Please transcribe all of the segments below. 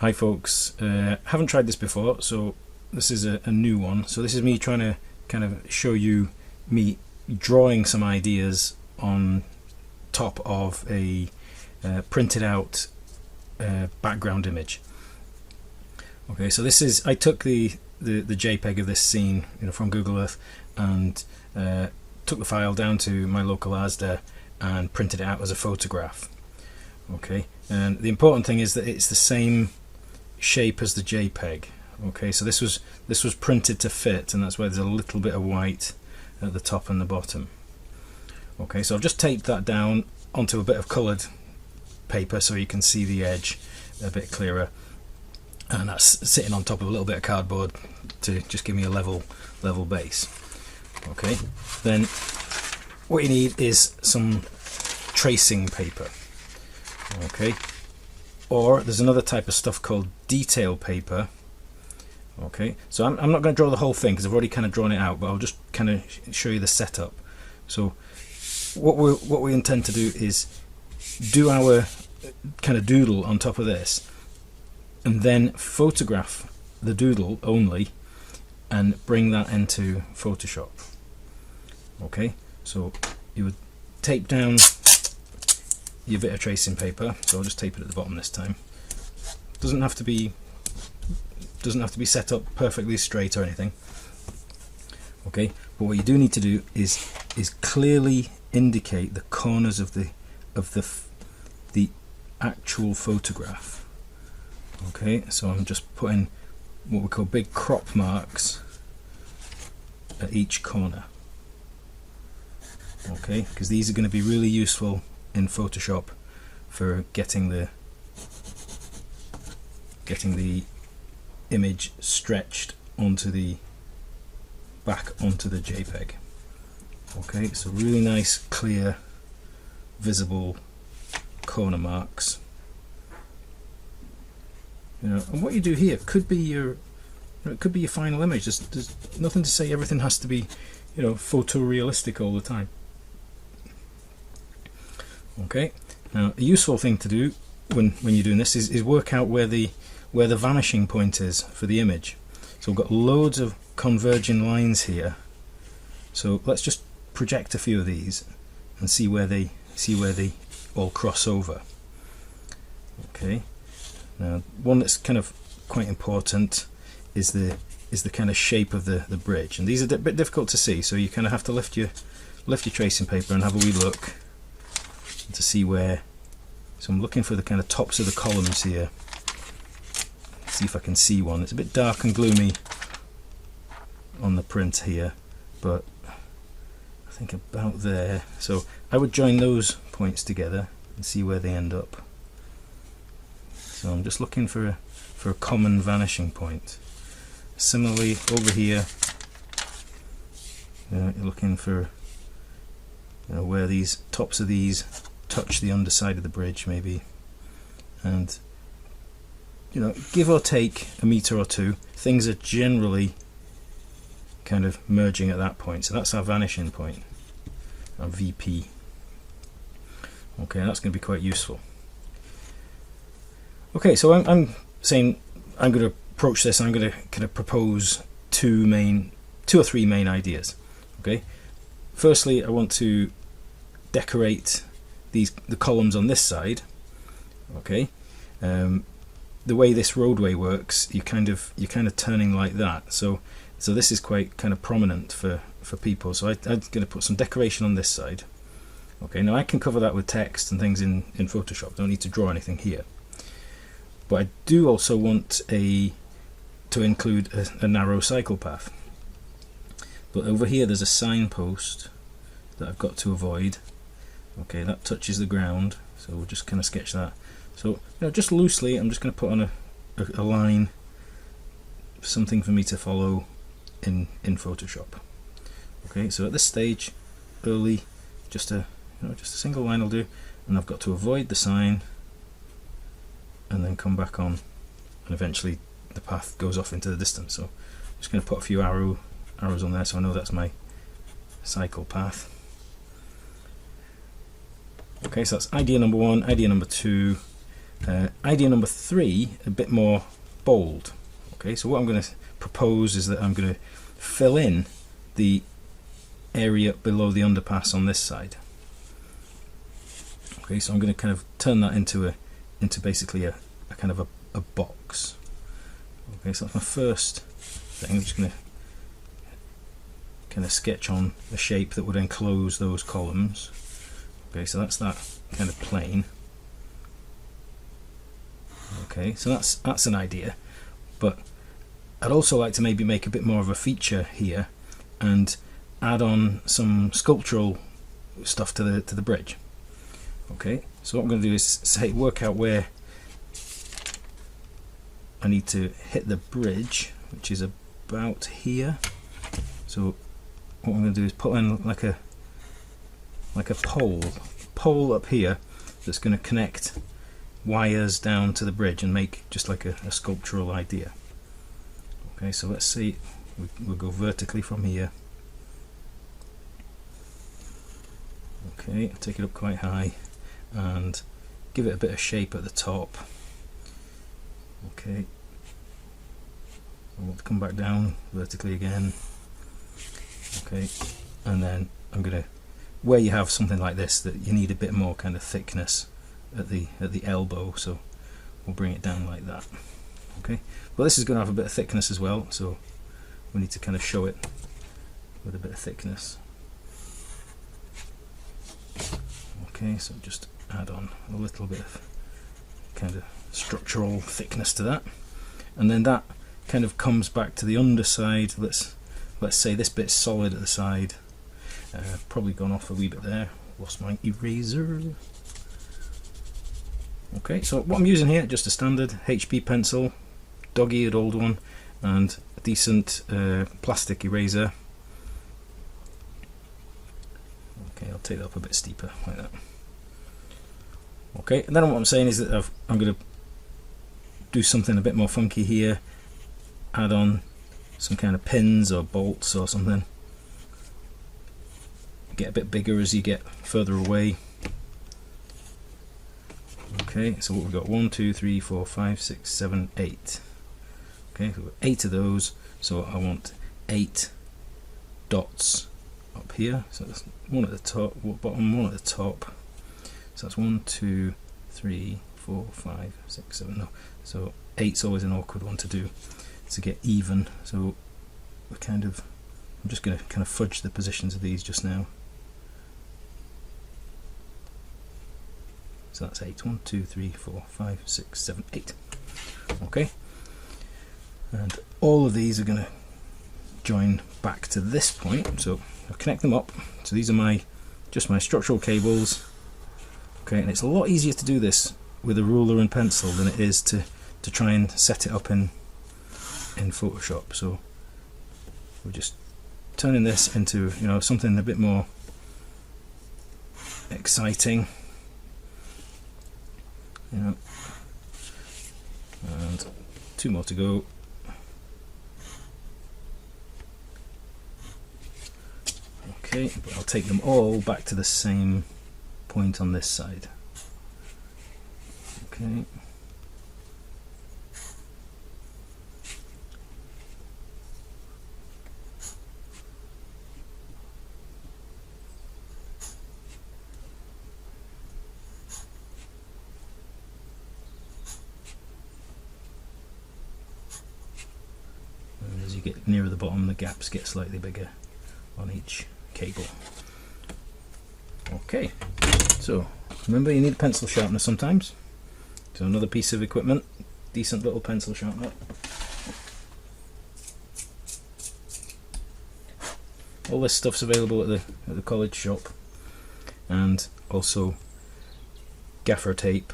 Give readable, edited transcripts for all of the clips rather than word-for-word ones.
Hi folks, haven't tried this before, so this is a new one. So this is me trying to kind of show you me drawing some ideas on top of a printed out background image. Okay, so this is, I took the JPEG of this scene, from Google Earth, and took the file down to my local ASDA and printed it out as a photograph. Okay, and the important thing is that it's the same shape as the JPEG. Okay, so this was printed to fit, and that's why there's a little bit of white at the top and the bottom. Okay, so I've just taped that down onto a bit of coloured paper so you can see the edge a bit clearer, and that's sitting on top of a little bit of cardboard to just give me a level base. Okay, then what you need is some tracing paper. Okay, or there's another type of stuff called detail paper. Okay, so I'm not going to draw the whole thing because I've already kind of drawn it out, but I'll just kind of show you the setup. So what we intend to do is do our kind of doodle on top of this, and then photograph the doodle only and bring that into Photoshop. Okay, so you would tape down your bit of tracing paper, so I'll just tape it at the bottom this time. Doesn't have to be set up perfectly straight or anything. Okay, but what you do need to do is clearly indicate the corners of the actual photograph. Okay, so I'm just putting what we call big crop marks at each corner. Okay, because these are going to be really useful in Photoshop for getting the image stretched onto the onto the JPEG. Okay, so really nice, clear, visible corner marks. And what you do here could be your final image. There's nothing to say everything has to be, photorealistic all the time. Okay, now a useful thing to do when you're doing this is work out where the vanishing point is for the image. So we've got loads of converging lines here, so let's just project a few of these and see where they all cross over. Okay, now one that's kind of quite important is the kind of shape of the bridge, and these are a bit difficult to see, so you kind of have to lift your tracing paper and have a wee look to see where. So I'm looking for the kind of tops of the columns here. See if I can see one. It's a bit dark and gloomy on the print here, but I think about there. So I would join those points together and see where they end up. So I'm just looking for a common vanishing point. Similarly over here, you're looking for where these tops of these touch the underside of the bridge maybe, and give or take a meter or two, things are generally kind of merging at that point. So that's our vanishing point, our VP. Okay, that's going to be quite useful. Okay, so I'm saying I'm going to approach this. I'm going to kind of propose two or three main ideas. Okay, firstly, I want to decorate the columns on this side. Okay, the way this roadway works, you're kind of turning like that. So this is quite kind of prominent for people. So I'm going to put some decoration on this side. Okay, now I can cover that with text and things in Photoshop. Don't need to draw anything here. But I do also want to include a narrow cycle path. But over here there's a signpost that I've got to avoid. Okay, that touches the ground, so we'll just kind of sketch that. So just loosely, I'm just going to put on a line, something for me to follow in Photoshop. Okay, so at this stage, early, just a single line will do, and I've got to avoid the sign, and then come back on, and eventually the path goes off into the distance. So I'm just going to put a few arrows on there, so I know that's my cycle path. Okay, so that's idea number one. Idea number two, idea number 3, a bit more bold. Okay, so what I'm going to propose is that I'm going to fill in the area below the underpass on this side. Okay, so I'm going to kind of turn that into basically a kind of a box. Okay, so that's my first thing. I'm just going to kind of sketch on a shape that would enclose those columns. Okay, so that's that kind of plane. Okay, so that's an idea, but I'd also like to maybe make a bit more of a feature here and add on some sculptural stuff to the bridge. Okay, so what I'm going to do is work out where I need to hit the bridge, which is about here. So what I'm going to do is put in like a pole up here that's going to connect wires down to the bridge and make just like a sculptural idea. Okay, so let's see, we'll go vertically from here. Okay, take it up quite high and give it a bit of shape at the top. Okay, I want to come back down vertically again. Okay, and then I'm going to, where you have something like this that you need a bit more kind of thickness at the elbow, so we'll bring it down like that. Okay, well, this is going to have a bit of thickness as well, so we need to kind of show it with a bit of thickness. Okay, so just add on a little bit of kind of structural thickness to that, and then that kind of comes back to the underside. Let's say this bit's solid at the side. Probably gone off a wee bit there. Lost my eraser. Okay, so what I'm using here, just a standard HB pencil, dog-eared old one, and a decent plastic eraser. Okay, I'll take that up a bit steeper like that. Okay, and then what I'm saying is that I'm going to do something a bit more funky here, add on some kind of pins or bolts or something. Get a bit bigger as you get further away. Okay, so what we've got, 1, 2, 3, 4, 5, 6, 7, 8. Okay, so we've got 8 of those, so I want 8 dots up here. So that's one at the top, bottom, one at the top. So that's 1, 2, 3, 4, 5, 6, 7. No, so 8's always an awkward one to do to get even. So we're I'm just going to kind of fudge the positions of these just now. So that's 8. 1, 2, 3, 4, 5, 6, 7, 8. Okay, and all of these are going to join back to this point. So I'll connect them up. So these are just my structural cables. Okay, and it's a lot easier to do this with a ruler and pencil than it is to try and set it up in Photoshop. So we're just turning this into, you know, something a bit more exciting, you know. And 2 more to go. Okay, but I'll take them all back to the same point on this side. Okay. And as you get nearer the bottom, the gaps get slightly bigger on each cable. Okay, so remember, you need a pencil sharpener sometimes. So another piece of equipment, decent little pencil sharpener. All this stuff's available at the college shop, and also gaffer tape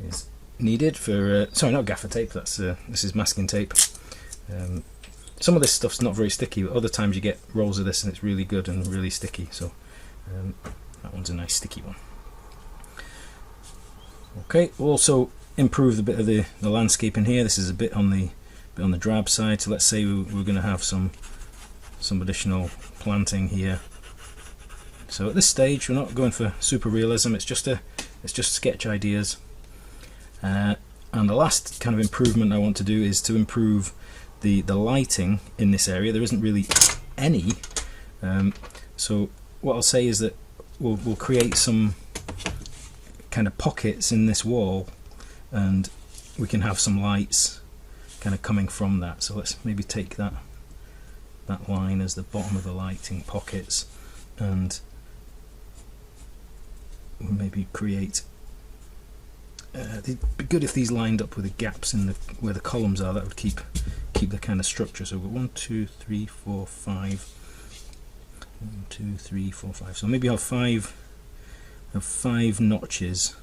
is needed for. Sorry, not gaffer tape. That's this is masking tape. Some of this stuff's not very sticky, but other times you get rolls of this and it's really good and really sticky. So that one's a nice sticky one. Okay, we'll also improve the bit of the landscape in here. This is a bit on the drab side. So let's say we're going to have some additional planting here. So at this stage we're not going for super realism. It's just sketch ideas. And the last kind of improvement I want to do is to improve the lighting in this area. There isn't really any, so what I'll say is that we'll create some kind of pockets in this wall, and we can have some lights kind of coming from that. So let's maybe take that line as the bottom of the lighting pockets, and we'll maybe create it'd be good if these lined up with the gaps in where the columns are. That would keep the kind of structure. So we've got 1, 2, 3, 4, 5. 1, 2, 3, 4, 5. So maybe I'll have five notches.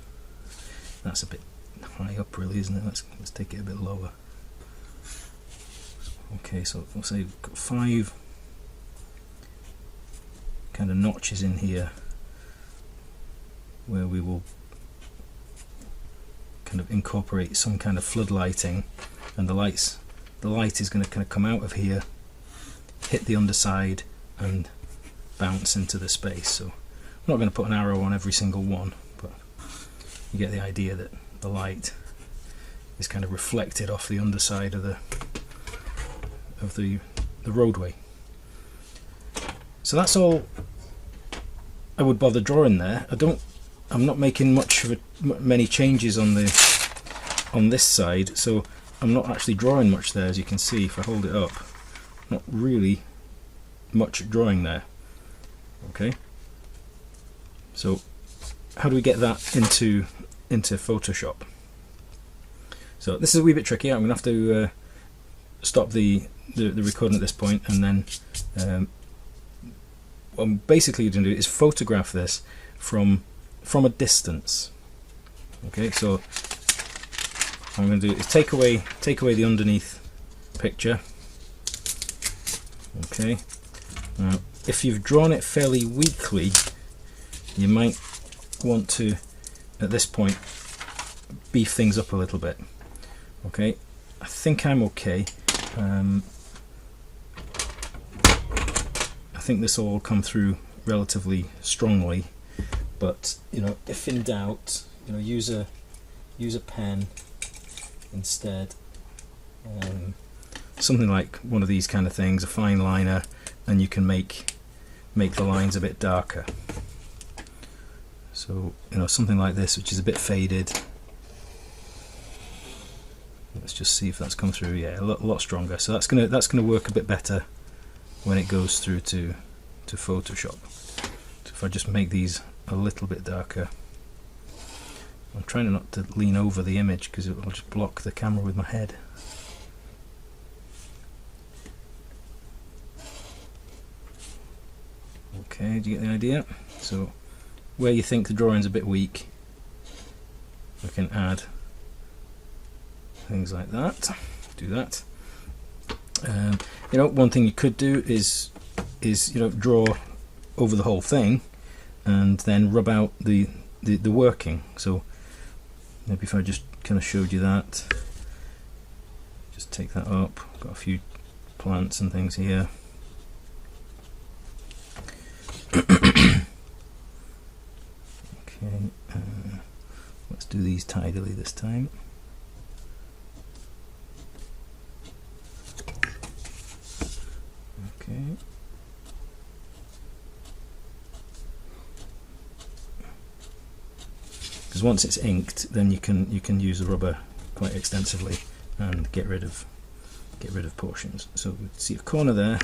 That's a bit high up, really, isn't it? Let's take it a bit lower. Okay, so we'll say we've got 5 kind of notches in here where we will kind of incorporate some kind of flood lighting, and the light is going to kind of come out of here, hit the underside and bounce into the space. So I'm not going to put an arrow on every single one, but you get the idea that the light is kind of reflected off the underside of the roadway. So that's all I would bother drawing there. I'm not making many changes on this side, so I'm not actually drawing much there. As you can see, if I hold it up, not really much drawing there. Okay, so how do we get that into Photoshop? So this is a wee bit tricky. I'm going to have to stop the recording at this point, and then what I'm basically going to do is photograph this from a distance. Okay, so what I'm going to do is take away the underneath picture. Okay, now if you've drawn it fairly weakly, you might want to, at this point, beef things up a little bit. Okay, I think I'm okay. I think this will all come through relatively strongly, but if in doubt, use a pen instead. Something like one of these kind of things, a fine liner, and you can make the lines a bit darker. So something like this, which is a bit faded. Let's just see if that's come through. Yeah, a lot stronger. So that's gonna work a bit better when it goes through to Photoshop. So if I just make these a little bit darker, I'm trying not to lean over the image because it will just block the camera with my head. Okay, do you get the idea? So where you think the drawing's a bit weak, we can add things like that. Do that. One thing you could do is draw over the whole thing and then rub out the working. So maybe if I just kind of showed you that, just take that up. Got a few plants and things here. Okay, let's do these tidily this time. Okay. Because once it's inked, then you can use the rubber quite extensively and get rid of portions. So we see a corner there,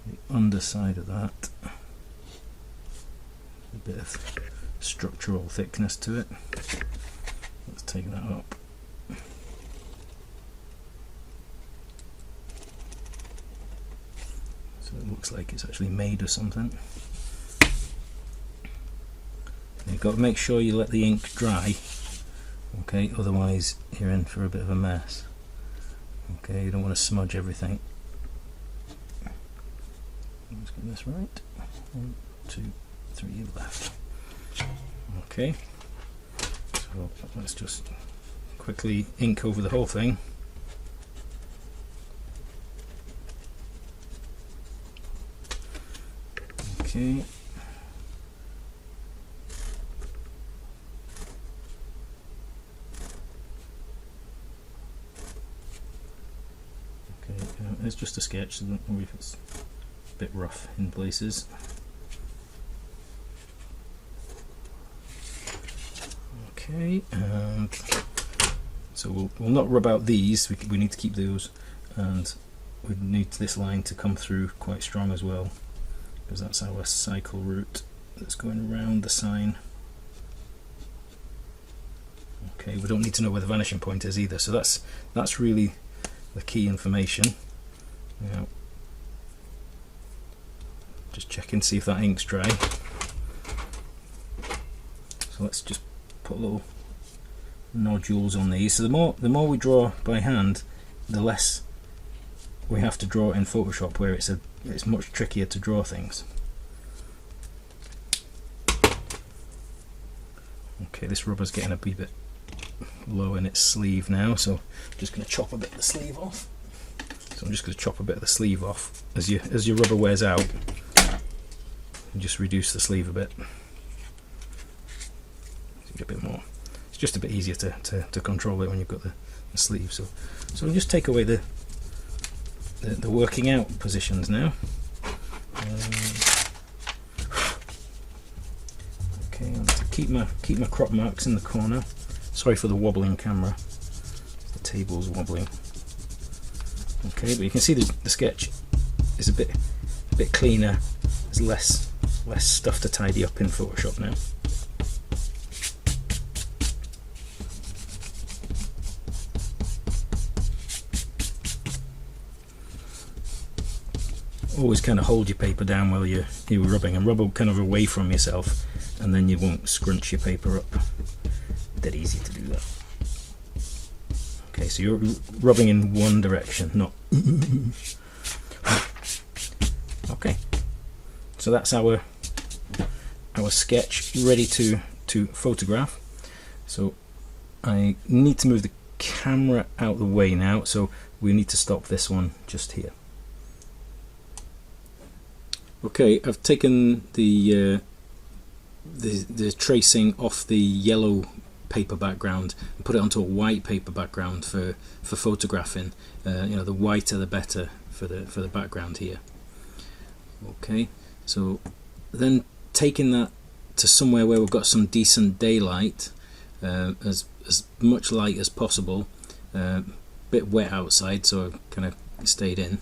the underside of that, a bit of structural thickness to it. Let's take that up. So it looks like it's actually made of something. You've got to make sure you let the ink dry, okay, otherwise you're in for a bit of a mess. Okay, you don't want to smudge everything. Let's get this right. 1, 2, 3 left. Okay, so let's just quickly ink over the whole thing. Okay. it's just a sketch, so don't worry if it's a bit rough in places. Okay, and so we'll not rub out these, we need to keep those, and we need this line to come through quite strong as well, because that's our cycle route that's going around the sign. Okay, we don't need to know where the vanishing point is either, so that's really the key information. Now, just check and see if that ink's dry. So let's just put little nodules on these. So the more we draw by hand, the less we have to draw in Photoshop, where it's much trickier to draw things. Okay, this rubber's getting a wee bit low in its sleeve now, so I'm just going to chop a bit of the sleeve off. So I'm just going to chop a bit of the sleeve off as your rubber wears out, and just reduce the sleeve a bit. A bit more. It's just a bit easier to control it when you've got the sleeve. So we'll just take away the working out positions now. Okay, I'll have to keep my crop marks in the corner. Sorry for the wobbling camera. The table's wobbling. Okay, but you can see the sketch is a bit cleaner. There's less stuff to tidy up in Photoshop now. Always kind of hold your paper down while you're rubbing, and rub kind of away from yourself, and then you won't scrunch your paper up. Dead easy to do that. Okay, so you're rubbing in one direction, not okay. So that's our sketch ready to photograph. So I need to move the camera out the way now, so we need to stop this one just here. Okay, I've taken the tracing off the yellow paper background and put it onto a white paper background for photographing. You know, the whiter the better for the background here. Okay, so then taking that to somewhere where we've got some decent daylight, as much light as possible. Bit wet outside, so I kind of stayed in.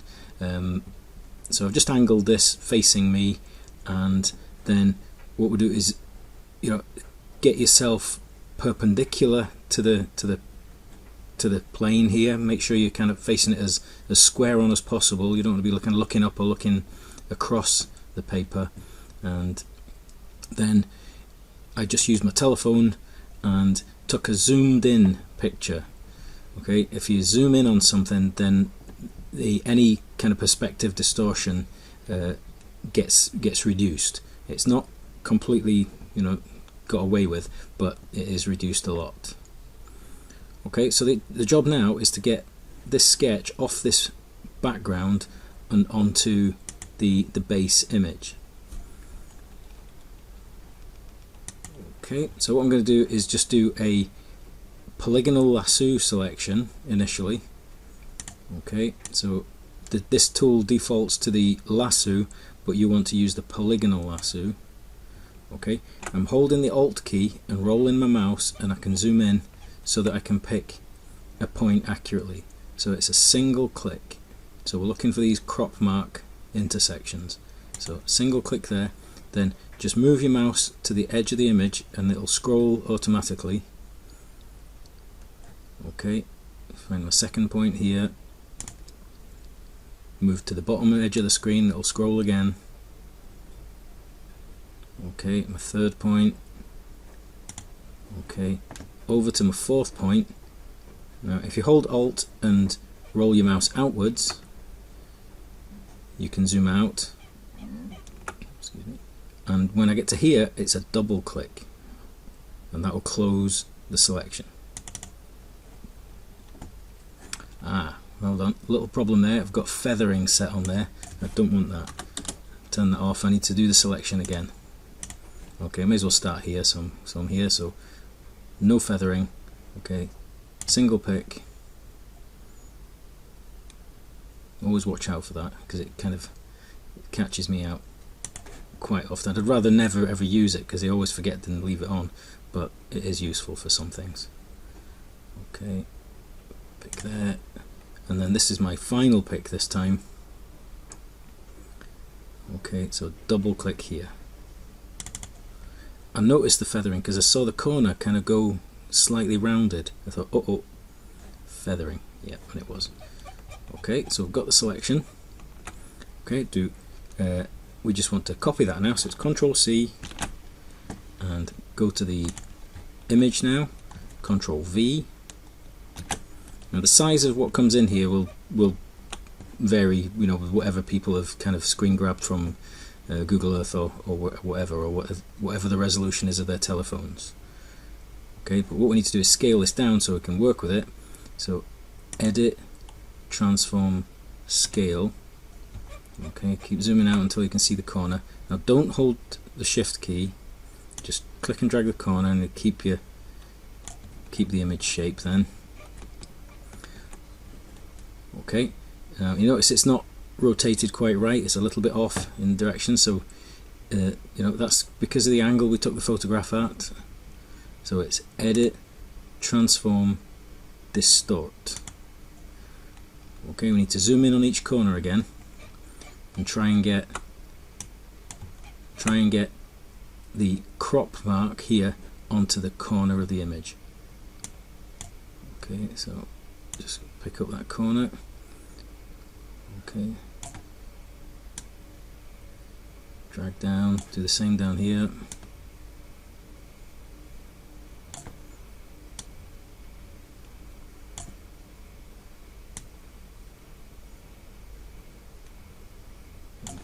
So I've just angled this facing me, and then what we do is, you know, get yourself perpendicular to the plane here. Make sure you're kind of facing it as square on as possible. You don't want to be looking up or looking across the paper. And then I just used my telephone and took a zoomed in picture. Okay, if you zoom in on something, then any kind of perspective distortion gets reduced. It's not completely, you know, got away with, but it is reduced a lot. Okay, so the job now is to get this sketch off this background and onto the base image. Okay, so what I'm going to do is just do a polygonal lasso selection initially. Okay, so this tool defaults to the lasso, but you want to use the polygonal lasso. Okay, I'm holding the Alt key and rolling my mouse, and I can zoom in so that I can pick a point accurately. So it's a single click. So we're looking for these crop mark intersections. So single click there, then just move your mouse to the edge of the image and it'll scroll automatically. Okay, find my second point here. Move to the bottom edge of the screen, it'll scroll again. Okay, my third point. Okay, over to my fourth point. Now if you hold Alt and roll your mouse outwards, you can zoom out. Excuse me. And when I get to here, it's a double click, and that will close the selection. Well done. Little problem there, I've got feathering set on there. I don't want that. Turn that off. I need to do the selection again. Okay, I may as well start here, so I'm here, so no feathering. Okay, single pick. Always watch out for that, because it kind of catches me out quite often. I'd rather never ever use it because I always forget and leave it on, but it is useful for some things. Okay, pick there, and then this is my final pick this time. Okay, so double click here. I noticed the feathering because I saw the corner kind of go slightly rounded. I thought, oh, feathering. Yeah, and it was. Okay, so we've got the selection. Okay, we just want to copy that now, so it's Control C and go to the image now, Control V. Now the size of what comes in here will vary, you know, with whatever people have kind of screen grabbed from Google Earth or whatever the resolution is of their telephones. Okay, but what we need to do is scale this down so we can work with it. So Edit, Transform, Scale. Okay, keep zooming out until you can see the corner. Now don't hold the Shift key, just click and drag the corner and keep the image shape then. Okay, you notice it's not rotated quite right, it's a little bit off in direction, so you know, that's because of the angle we took the photograph at. So it's Edit, Transform, Distort. Okay, we need to zoom in on each corner again and try and get the crop mark here onto the corner of the image. Okay, so just pick up that corner. Okay, drag down, do the same down here.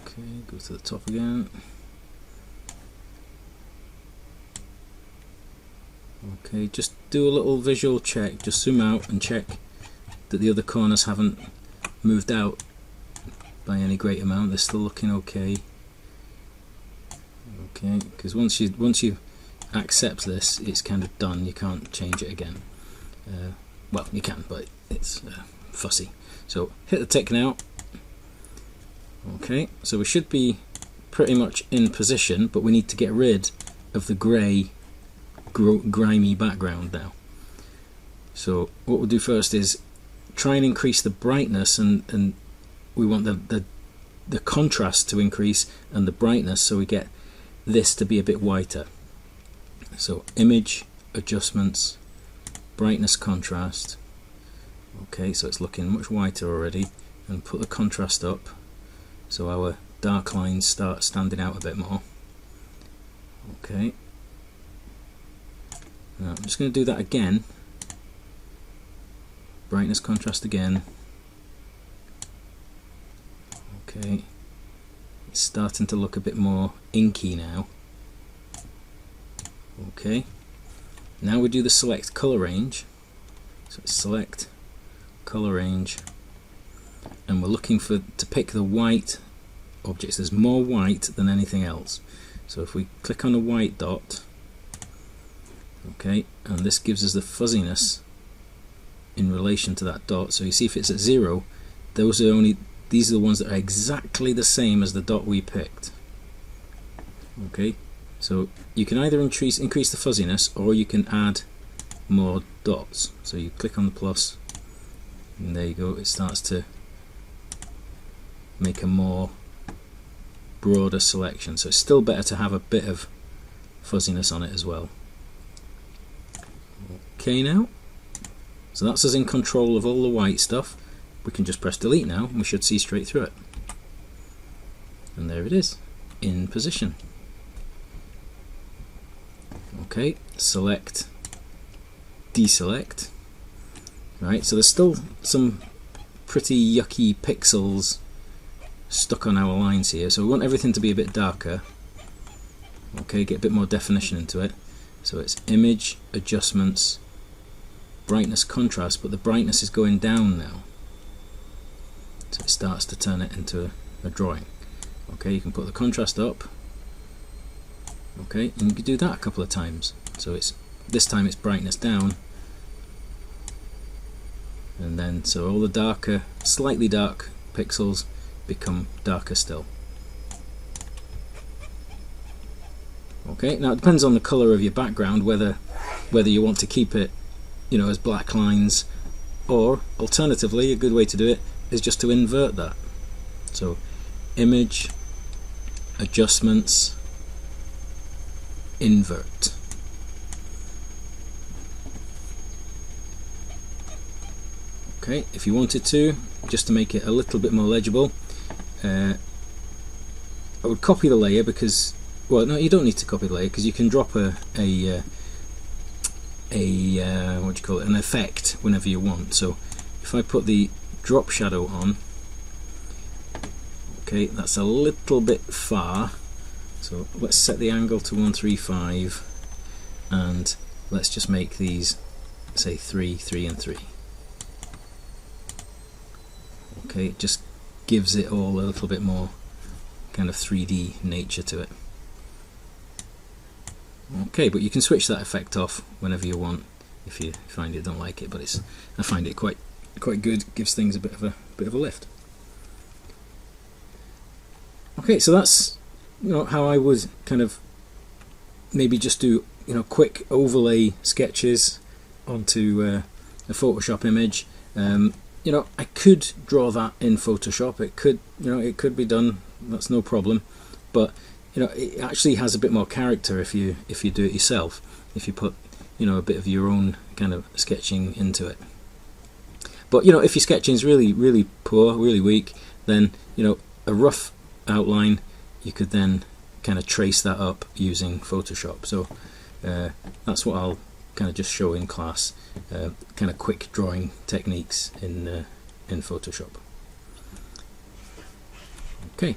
Okay, go to the top again. Okay, just do a little visual check, just zoom out and check that the other corners haven't moved out by any great amount. They're still looking okay. Okay, because once you accept this, it's kind of done. You can't change it again. Well, you can, but it's fussy. So hit the tick now. Okay, so we should be pretty much in position, but we need to get rid of the grey, grimy background now. So what we'll do first is try and increase the brightness, and we want the contrast to increase and the brightness, so we get this to be a bit whiter. So Image, Adjustments, Brightness, Contrast. Okay, so it's looking much whiter already, and put the contrast up so our dark lines start standing out a bit more. Okay, now I'm just going to do that again. Brightness, contrast again. Okay, it's starting to look a bit more inky now. Okay, now we do the select color range. So select color range, and we're looking to pick the white objects. There's more white than anything else. So if we click on a white dot, okay, and this gives us the fuzziness in relation to that dot. So you see if it's at 0, these are the ones that are exactly the same as the dot we picked. Okay, so you can either increase the fuzziness, or you can add more dots. So you click on the plus, and there you go, it starts to make a more broader selection. So it's still better to have a bit of fuzziness on it as well. Okay, now, so that's us in control of all the white stuff. We can just press delete now, and we should see straight through it. And there it is, in position. Okay, select, deselect. Right, so there's still some pretty yucky pixels stuck on our lines here, so we want everything to be a bit darker. Okay, get a bit more definition into it. So it's Image, Adjustments, Brightness, Contrast, but the brightness is going down now. So it starts to turn it into a drawing. Okay, you can put the contrast up. Okay, and you can do that a couple of times. So this time it's brightness down, and then so all the darker, slightly dark pixels become darker still. Okay, now it depends on the colour of your background whether you want to keep it, you know, as black lines, or alternatively a good way to do it is just to invert that. So image, adjustments, invert. Okay, if you wanted to, just to make it a little bit more legible, I would copy the layer because, well, no, you don't need to copy the layer because you can drop what do you call it, an effect whenever you want. So if I put the drop shadow on, okay, that's a little bit far, so let's set the angle to 135 and let's just make these, say, 3, 3 and 3. Okay, it just gives it all a little bit more kind of 3D nature to it. Okay, but you can switch that effect off whenever you want if you find you don't like it, but I find it quite good. It gives things a bit of a lift. Okay, so that's, you know, how I would kind of maybe just do, you know, quick overlay sketches onto a Photoshop image. You know, I could draw that in Photoshop. It could, you know, it could be done. That's no problem. But you know, it actually has a bit more character if you do it yourself. If you put, you know, a bit of your own kind of sketching into it. But you know, if your sketching is really poor, really weak, then you know, a rough outline, you could then kind of trace that up using Photoshop. So that's what I'll kind of just show in class, kind of quick drawing techniques in Photoshop. Okay.